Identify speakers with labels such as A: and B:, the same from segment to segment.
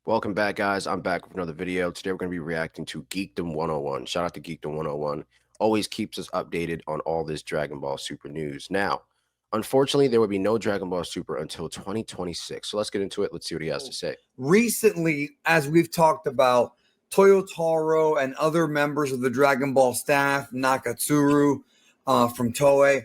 A: Welcome back, guys. I'm back with another video. Today we're going to be reacting to Geekdom 101. Shout out to Geekdom 101. Always keeps us updated on all this Dragon Ball Super news. Now, unfortunately, there will be no Dragon Ball Super until 2026. So let's get into it. Let's see what he has to say.
B: Recently, as we've talked about, Toyotaro and other members of the Dragon Ball staff, Nakatsuru from Toei,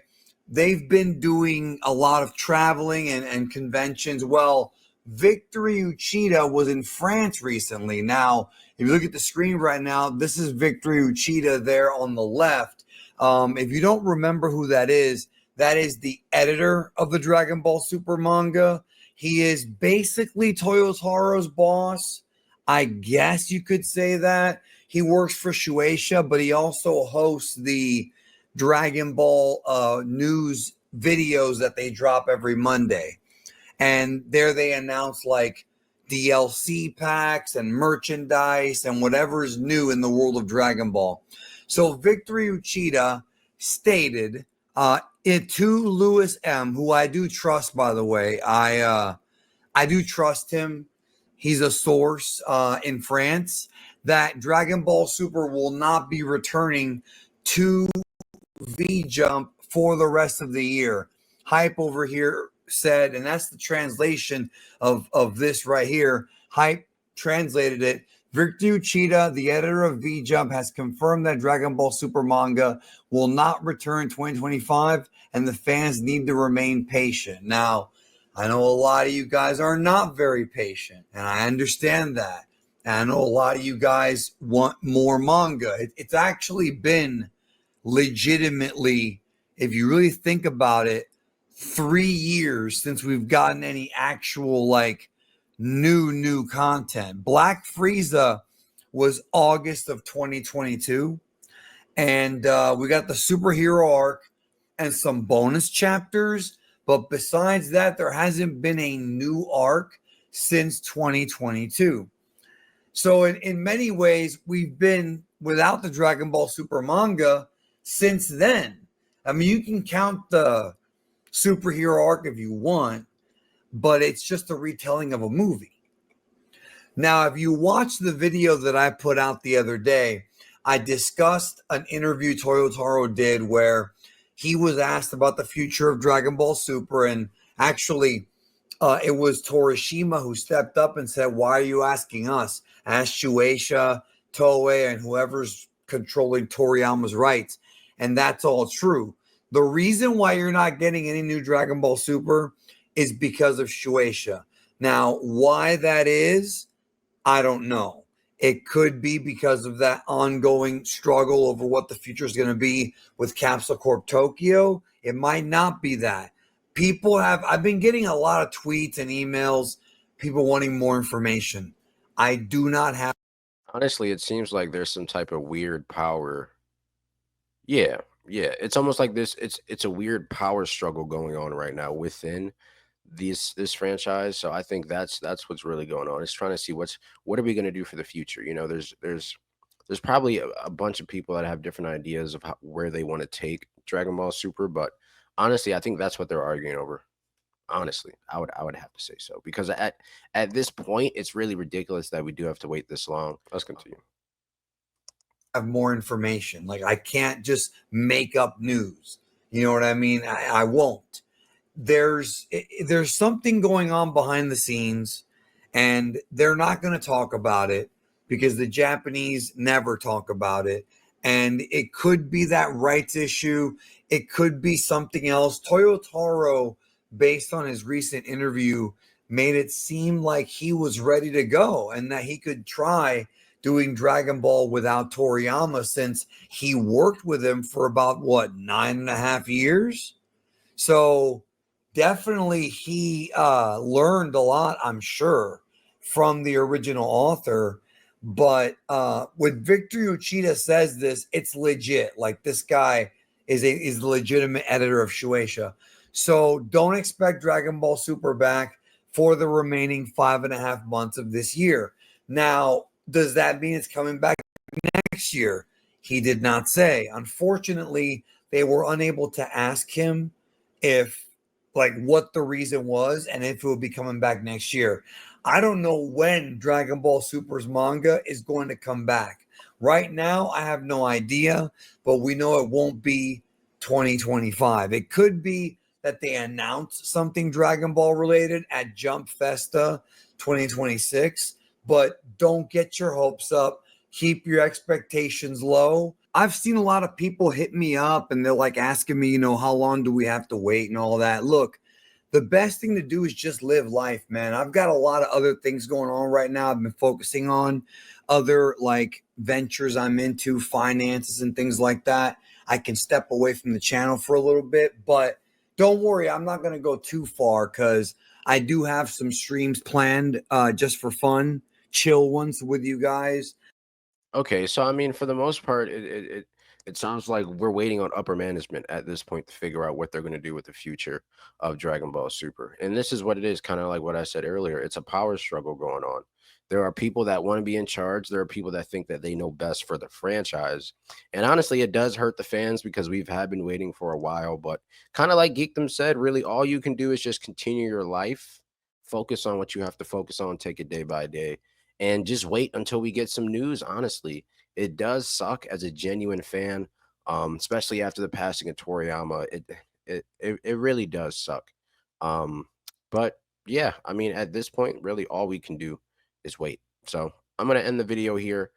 B: they've been doing a lot of traveling and conventions. Well, Victory Uchida was in France recently. Now, if you look at the screen right now, this is Victory Uchida there on the left. If you don't remember who that is the editor of the Dragon Ball Super manga. He is basically Toyotaro's boss. I guess you could say that. He works for Shueisha, but he also hosts the Dragon Ball news videos that they drop every Monday. And there they announce like DLC packs and merchandise and whatever's new in the world of Dragon Ball. So Victory Uchida stated it to Louis M, who I do trust, by the way. I do trust him. He's a source in France that Dragon Ball Super will not be returning to V Jump for the rest of the year. Hype over here said, and that's the translation of this right here. Hype translated it. Victor Uchida, the editor of V Jump, has confirmed that Dragon Ball Super manga will not return 2025, and the fans need to remain patient. Now, I know a lot of you guys are not very patient, and I understand that. And I know a lot of you guys want more manga. It's actually been legitimately, if you really think about it, 3 years since we've gotten any actual like new content. Black Frieza was August of 2022, and we got the superhero arc and some bonus chapters, but besides that, there hasn't been a new arc since 2022. So in many ways, we've been without the Dragon Ball Super manga since then. I mean, you can count the superhero arc if you want, but it's just a retelling of a movie. Now, if you watch the video that I put out the other day, I discussed an interview Toyotaro did where he was asked about the future of Dragon Ball Super, and actually it was Torishima who stepped up and said, "Why are you asking us? Ask Shueisha, Toei, and whoever's controlling Toriyama's rights." And that's all true. The reason why you're not getting any new Dragon Ball Super is because of Shueisha. Now, why that is, I don't know. It could be because of that ongoing struggle over what the future is going to be with Capsule Corp Tokyo. It might not be that. I've been getting a lot of tweets and emails, people wanting more information. I do not have.
A: Honestly, it seems like there's some type of weird power. Yeah, yeah. It's almost like it's a weird power struggle going on right now within this franchise. So I think that's what's really going on. It's trying to see what are we going to do for the future. You know, there's probably a bunch of people that have different ideas of where they want to take Dragon Ball Super, but honestly, I think that's what they're arguing over. Honestly, I would have to say so, because at this point, it's really ridiculous that we do have to wait this long. Let's continue.
B: Have more information. Like, I can't just make up news. You know what I mean? I won't. There's something going on behind the scenes, and they're not going to talk about it because the Japanese never talk about it. And it could be that rights issue. It could be something else. Toyotaro, based on his recent interview, made it seem like he was ready to go and that he could try doing Dragon Ball without Toriyama, since he worked with him for about 9.5 years. So definitely he learned a lot, I'm sure, from the original author. But when Victor Uchida says this, it's legit. Like, this guy is the legitimate editor of Shueisha. So don't expect Dragon Ball Super back for the remaining 5.5 months of this year. Now, does that mean it's coming back next year? He did not say. Unfortunately, they were unable to ask him what the reason was and if it would be coming back next year. I don't know when Dragon Ball Super's manga is going to come back. Right now, I have no idea, but we know it won't be 2025. It could be that they announce something Dragon Ball related at Jump Festa 2026, but don't get your hopes up. Keep your expectations low. I've seen a lot of people hit me up and they're like asking me, how long do we have to wait and all that. Look, the best thing to do is just live life, man. I've got a lot of other things going on right now. I've been focusing on other like ventures I'm into, finances and things like that. I can step away from the channel for a little bit, but don't worry, I'm not going to go too far because I do have some streams planned just for fun, chill ones with you guys.
A: Okay, so I mean, for the most part, it sounds like we're waiting on upper management at this point to figure out what they're going to do with the future of Dragon Ball Super. And this is what it is, kind of like what I said earlier. It's a power struggle going on. There are people that want to be in charge. There are people that think that they know best for the franchise. And honestly, it does hurt the fans because we've had been waiting for a while. But kind of like Geekdom said, really all you can do is just continue your life, focus on what you have to focus on, take it day by day and just wait until we get some news. Honestly, it does suck as a genuine fan, especially after the passing of Toriyama. It really does suck. Um, but yeah, I mean, at this point, really all we can do is wait. So I'm gonna end the video here.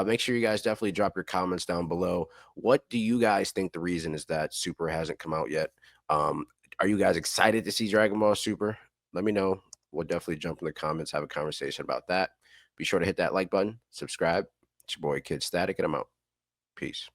A: Make sure you guys definitely drop your comments down below. What do you guys think the reason is that Super hasn't come out yet? Um, are you guys excited to see Dragon Ball Super? Let me know. We'll definitely jump in the comments, have a conversation about that. Be sure to hit that like button, subscribe. It's your boy Kid Static, and I'm out. Peace.